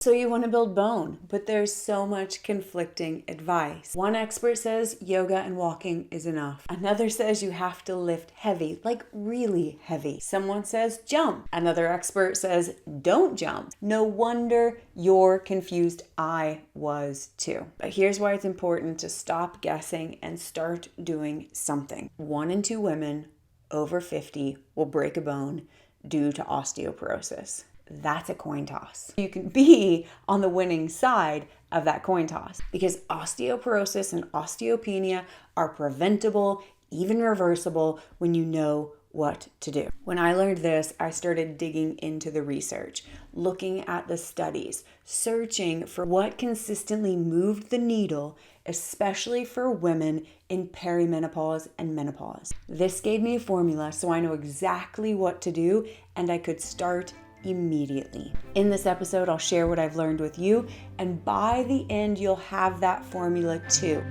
So you want to build bone, but there's so much conflicting advice. One expert says yoga and walking is enough. Another says you have to lift heavy, like really heavy. Someone says jump. Another expert says don't jump. No wonder you're confused. I was too. But here's why it's important to stop guessing and start doing something. 1 in 2 women over 50 will break a bone due to osteoporosis. That's a coin toss. You can be on the winning side of that coin toss because osteoporosis and osteopenia are preventable, even reversible, when you know what to do. When I learned this, I started digging into the research, looking at the studies, searching for what consistently moved the needle, especially for women in perimenopause and menopause. This gave me a formula so I know exactly what to do and I could start immediately. In this episode, I'll share what I've learned with you, and by the end, you'll have that formula too.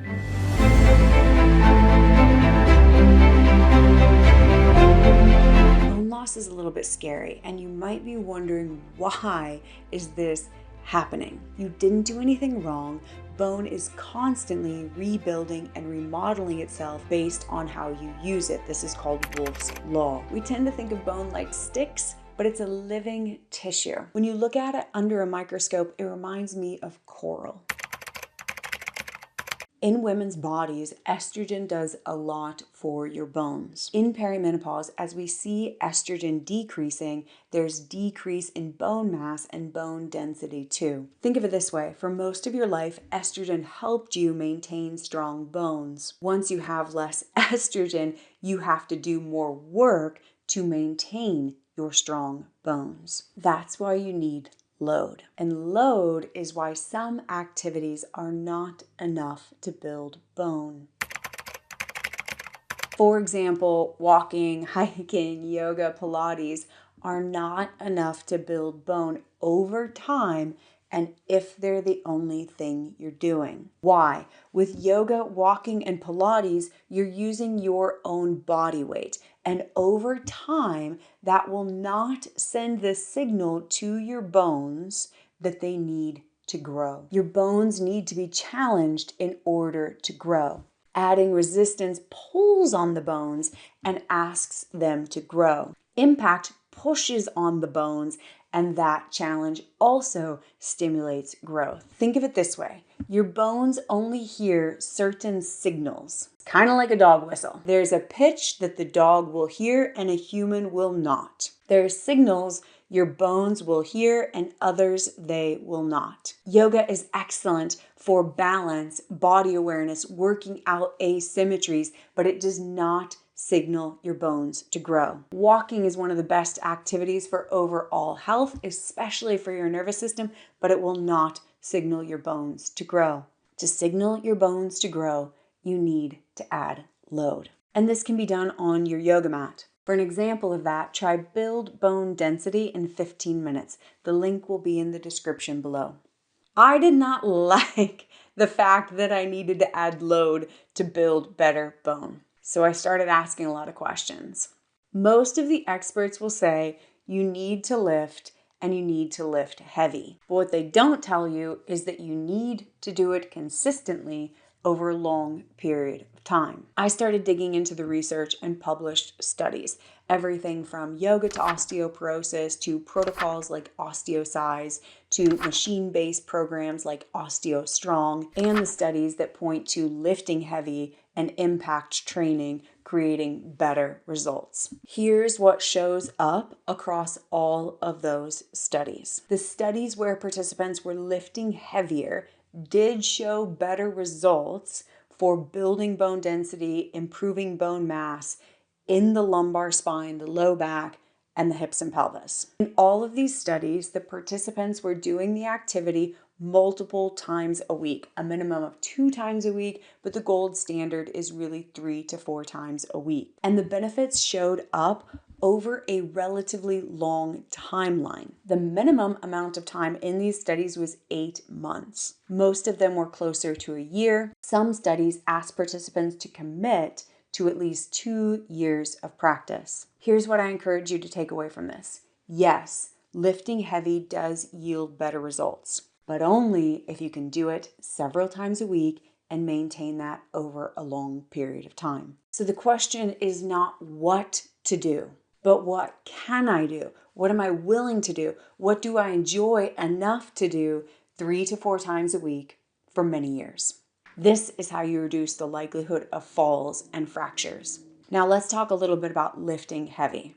Bone loss is a little bit scary, and you might be wondering, why is this happening? You didn't do anything wrong. Bone is constantly rebuilding and remodeling itself based on how you use it. This is called Wolff's Law. We tend to think of bone like sticks, but it's a living tissue. When you look at it under a microscope, it reminds me of coral. In women's bodies, estrogen does a lot for your bones. In perimenopause, as we see estrogen decreasing, there's decrease in bone mass and bone density too. Think of it this way. For most of your life, estrogen helped you maintain strong bones. Once you have less estrogen, you have to do more work to maintain your strong bones. That's why you need load. And load is why some activities are not enough to build bone. For example, walking, hiking, yoga, Pilates are not enough to build bone over time and if they're the only thing you're doing. Why? With yoga, walking, and Pilates, you're using your own body weight. And over time, that will not send the signal to your bones that they need to grow. Your bones need to be challenged in order to grow. Adding resistance pulls on the bones and asks them to grow. Impact pushes on the bones, and that challenge also stimulates growth. Think of it this way. Your bones only hear certain signals, kind of like a dog whistle. There's a pitch that the dog will hear and a human will not. There are signals your bones will hear and others they will not. Yoga is excellent for balance, body awareness, working out asymmetries, but it does not signal your bones to grow. Walking is one of the best activities for overall health, especially for your nervous system, but it will not signal your bones to grow. To signal your bones to grow, you need to add load. And this can be done on your yoga mat. For an example of that, try build bone density in 15 minutes. The link will be in the description below. I did not like the fact that I needed to add load to build better bone. So I started asking a lot of questions. Most of the experts will say you need to lift and you need to lift heavy. But what they don't tell you is that you need to do it consistently over a long period of time. I started digging into the research and published studies, everything from yoga to osteoporosis to protocols like OsteoSize to machine-based programs like OsteoStrong and the studies that point to lifting heavy and impact training creating better results. Here's what shows up across all of those studies. The studies where participants were lifting heavier did show better results for building bone density, improving bone mass in the lumbar spine, the low back, and the hips and pelvis. In all of these studies, the participants were doing the activity multiple times a week, a minimum of 2 times a week, but the gold standard is really 3 to 4 times a week. And the benefits showed up over a relatively long timeline. The minimum amount of time in these studies was 8 months. Most of them were closer to a year. Some studies asked participants to commit to at least 2 years of practice. Here's what I encourage you to take away from this. Yes, lifting heavy does yield better results, but only if you can do it several times a week and maintain that over a long period of time. So the question is not what to do, but what can I do? What am I willing to do? What do I enjoy enough to do 3 to 4 times a week for many years? This is how you reduce the likelihood of falls and fractures. Now let's talk a little bit about lifting heavy,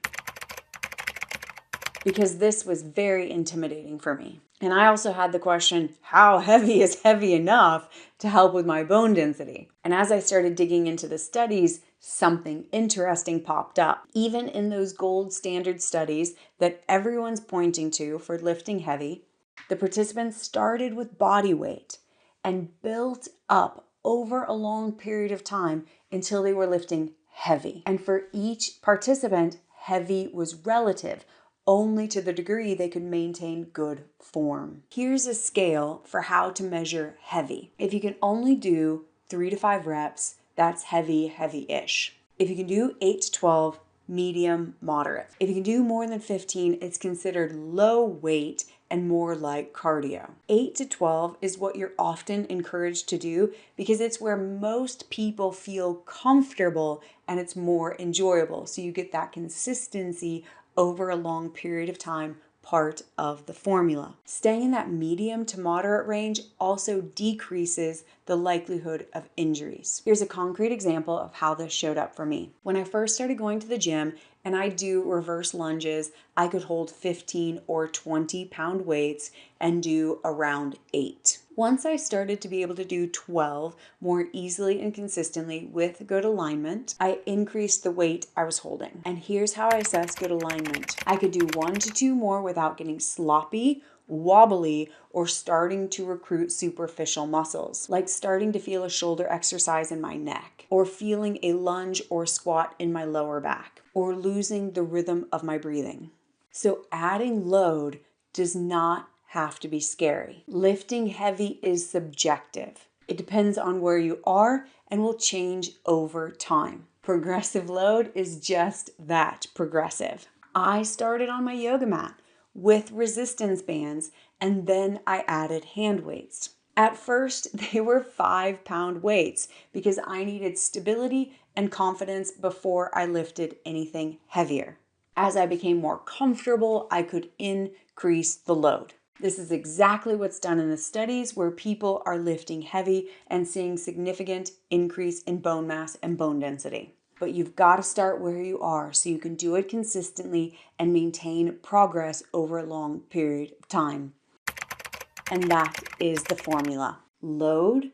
because this was very intimidating for me. And I also had the question, how heavy is heavy enough to help with my bone density? And as I started digging into the studies, something interesting popped up. Even in those gold standard studies that everyone's pointing to for lifting heavy, the participants started with body weight and built up over a long period of time until they were lifting heavy. And for each participant, heavy was relative, only to the degree they could maintain good form. Here's a scale for how to measure heavy. If you can only do 3 to 5 reps, that's heavy, heavy-ish. If you can do 8 to 12, medium, moderate. If you can do more than 15, it's considered low weight and more like cardio. 8 to 12 is what you're often encouraged to do because it's where most people feel comfortable and it's more enjoyable. So you get that consistency over a long period of time, part of the formula. Staying in that medium to moderate range also decreases the likelihood of injuries. Here's a concrete example of how this showed up for me. When I first started going to the gym and I do reverse lunges, I could hold 15 or 20 pound weights and do around 8. Once I started to be able to do 12 more easily and consistently with good alignment, I increased the weight I was holding. And here's how I assess good alignment. I could do 1 to 2 more without getting sloppy, wobbly, or starting to recruit superficial muscles, like starting to feel a shoulder exercise in my neck, or feeling a lunge or squat in my lower back, or losing the rhythm of my breathing. So adding load does not have to be scary. Lifting heavy is subjective. It depends on where you are and will change over time. Progressive load is just that, progressive. I started on my yoga mat with resistance bands, and then I added hand weights. At first, they were 5 pound weights because I needed stability and confidence before I lifted anything heavier. As I became more comfortable, I could increase the load. This is exactly what's done in the studies where people are lifting heavy and seeing significant increase in bone mass and bone density. But you've got to start where you are so you can do it consistently and maintain progress over a long period of time. And that is the formula. Load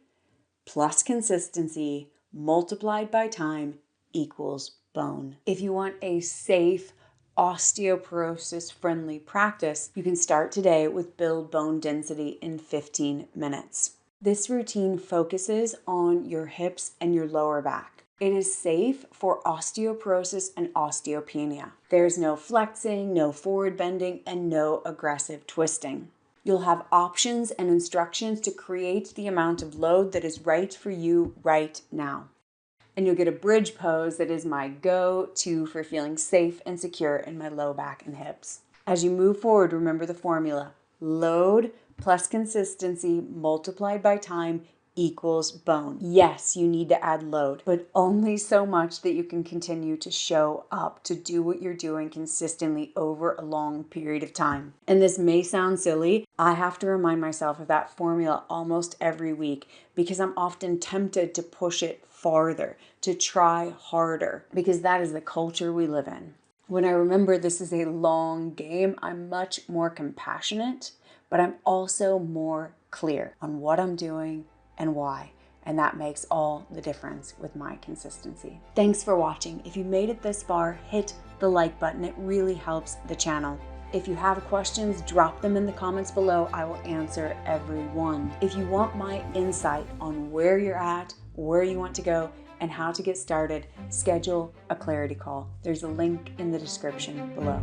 plus consistency multiplied by time equals bone. If you want a safe, osteoporosis-friendly practice, you can start today with build bone density in 15 minutes. This routine focuses on your hips and your lower back. It is safe for osteoporosis and osteopenia. There's no flexing, no forward bending, and no aggressive twisting. You'll have options and instructions to create the amount of load that is right for you right now. And you'll get a bridge pose that is my go-to for feeling safe and secure in my low back and hips. As you move forward, remember the formula. Load plus consistency multiplied by time equals bone. Yes, you need to add load, but only so much that you can continue to show up to do what you're doing consistently over a long period of time. And this may sound silly. I have to remind myself of that formula almost every week because I'm often tempted to push it farther, to try harder, because that is the culture we live in. When I remember this is a long game, I'm much more compassionate, but I'm also more clear on what I'm doing and why. And that makes all the difference with my consistency. Thanks for watching. If you made it this far, hit the like button. It really helps the channel. If you have questions, drop them in the comments below. I will answer every one. If you want my insight on where you're at, where you want to go, and how to get started, schedule a clarity call. There's a link in the description below.